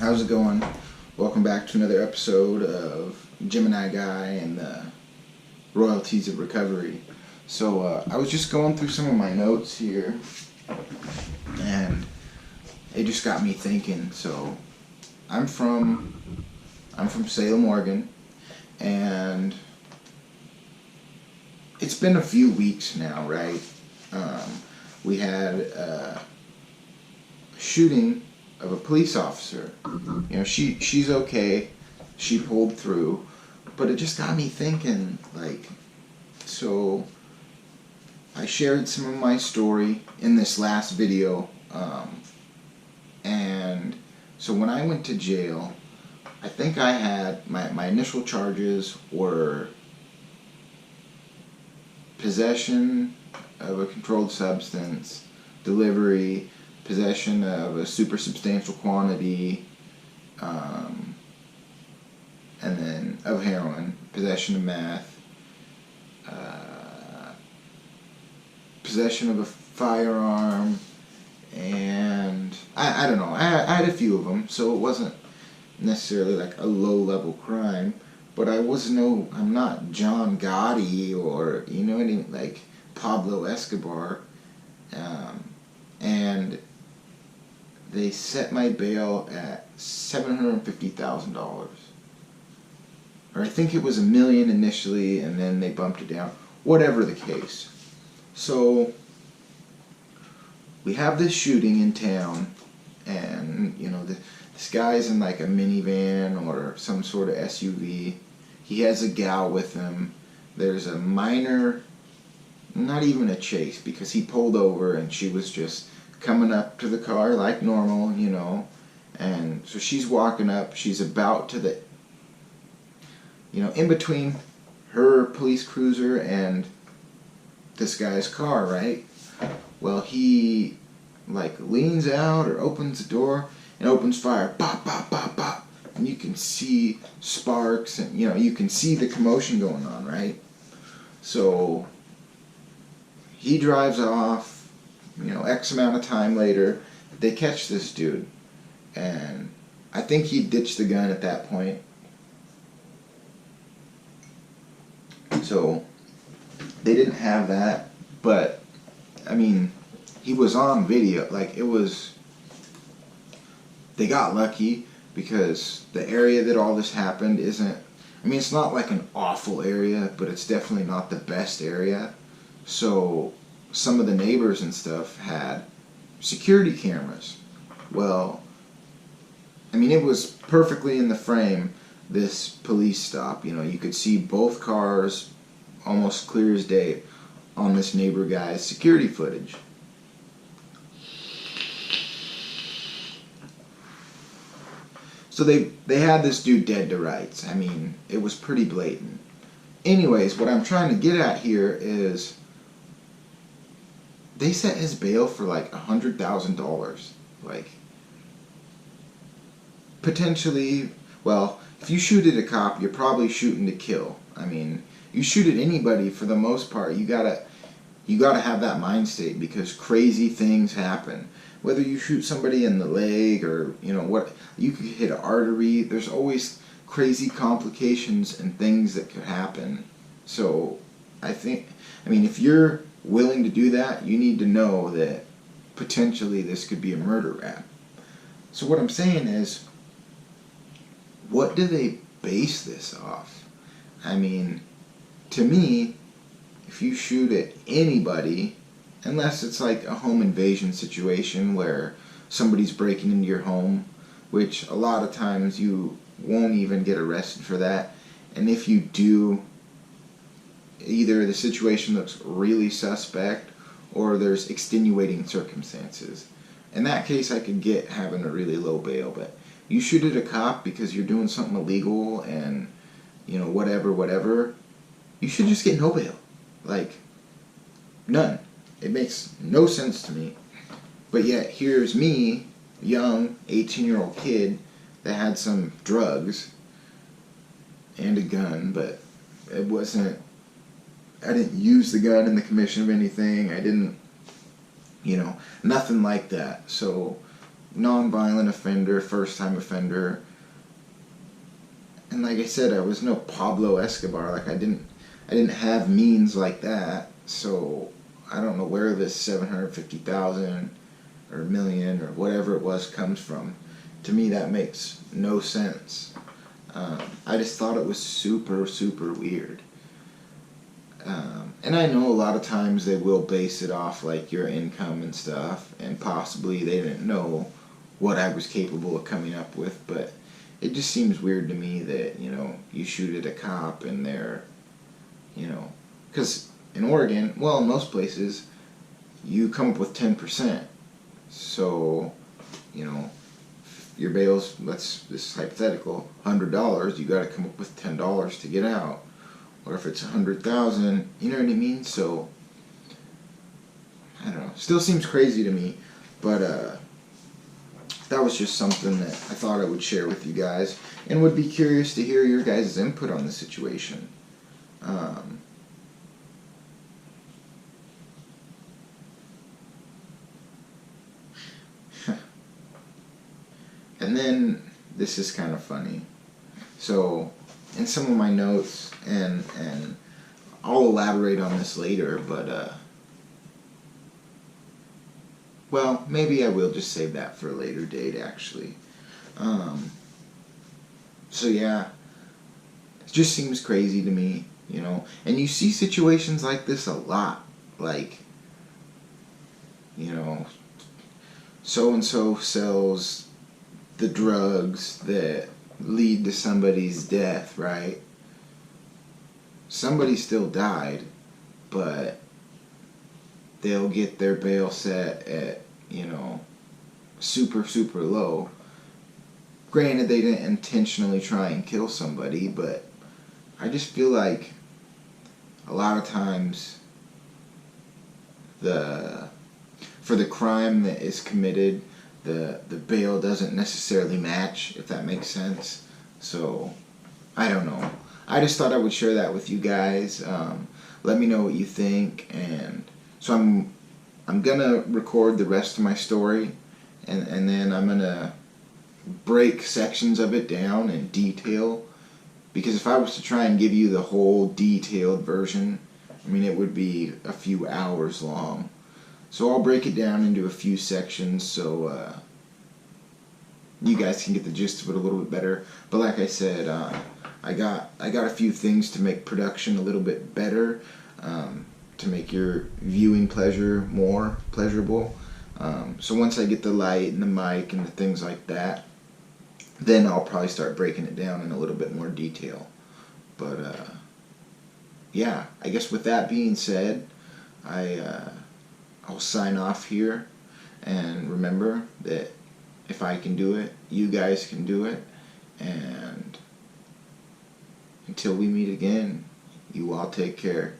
How's it going? Welcome back to another episode of Gemini Guy and the Royalties of Recovery. So I was just going through some of my notes here, and it just got me thinking. So I'm from Salem, Oregon, and it's been a few weeks now, right? We had a shooting of a police officer. You know, she's okay. She pulled through, but it just got me thinking. So I shared some of my story in this last video, and so when I went to jail, I think I had my initial charges were possession of a controlled substance, delivery, possession of a super substantial quantity, and then of heroin, possession of meth, possession of a firearm, and I don't know. I had a few of them, so it wasn't necessarily like a low-level crime, but I'm not John Gotti or, like Pablo Escobar, and they set my bail at $750,000. Or I think it was $1 million initially, and then they bumped it down. Whatever the case. So we have this shooting in town, and this guy's in like a minivan or some sort of SUV. He has a gal with him. There's a minor, not even a chase, because he pulled over and she was just coming up to the car like normal, and so she's walking up. She's about to the, in between her police cruiser and this guy's car, right? Well, he leans out or opens the door and opens fire. Pop, pop, pop, pop. And you can see sparks and, you can see the commotion going on, right? So he drives off. X amount of time later, they catch this dude. And I think he ditched the gun at that point. So they didn't have that, but he was on video. They got lucky because the area that all this happened it's not like an awful area, but it's definitely not the best area. So some of the neighbors and stuff had security cameras. Well, it was perfectly in the frame, this police stop. You could see both cars almost clear as day on this neighbor guy's security footage. So they had this dude dead to rights. It was pretty blatant. Anyways, what I'm trying to get at here is they set his bail for $100,000. Potentially, well, if you shoot at a cop, you're probably shooting to kill. You shoot at anybody, for the most part, you gotta have that mind state, because crazy things happen. Whether you shoot somebody in the leg or, what, you could hit an artery. There's always crazy complications and things that could happen. So I think, if you're willing to do that, you need to know that potentially this could be a murder rap. So what I'm saying is, what do they base this off? To me, if you shoot at anybody, unless it's like a home invasion situation where somebody's breaking into your home, which a lot of times you won't even get arrested for that, and if you do, either the situation looks really suspect or there's extenuating circumstances. In that case, I could get having a really low bail, but you shoot at a cop because you're doing something illegal and, whatever, you should just get no bail. None. It makes no sense to me. But yet, here's me, young, 18-year-old kid that had some drugs and a gun, but I didn't use the gun in the commission of anything. I didn't, nothing like that. So non-violent offender, first-time offender. And like I said, I was no Pablo Escobar. Like I didn't have means like that. So I don't know where this 750,000 or million or whatever it was comes from. To me, that makes no sense. I just thought it was super, super weird. And I know a lot of times they will base it off like your income and stuff, and possibly they didn't know what I was capable of coming up with, but it just seems weird to me that, you shoot at a cop and they're, because in Oregon, well, in most places, you come up with 10%. So, your bail's, this is hypothetical, $100, you got to come up with $10 to get out. Or if it's 100,000, you know what I mean? So, I don't know. Still seems crazy to me, but that was just something that I thought I would share with you guys, and would be curious to hear your guys' input on the situation. And then, this is kind of funny. So, in some of my notes, and I'll elaborate on this later, but, well, maybe I will just save that for a later date, actually. So yeah, it just seems crazy to me, and you see situations like this a lot, like, so-and-so sells the drugs that lead to somebody's death, right? Somebody still died, but they'll get their bail set at, super, super low. Granted, they didn't intentionally try and kill somebody, but I just feel like a lot of times for the crime that is committed, the bail doesn't necessarily match, if that makes sense. So, I don't know. I just thought I would share that with you guys. Let me know what you think, and so I'm gonna record the rest of my story, and then I'm gonna break sections of it down in detail, because if I was to try and give you the whole detailed version, it would be a few hours long. So I'll break it down into a few sections so you guys can get the gist of it a little bit better. But like I said, I got a few things to make production a little bit better, to make your viewing pleasure more pleasurable. So once I get the light and the mic and the things like that, then I'll probably start breaking it down in a little bit more detail. But yeah, I guess with that being said, I'll sign off here, and remember that if I can do it, you guys can do it, and until we meet again, you all take care.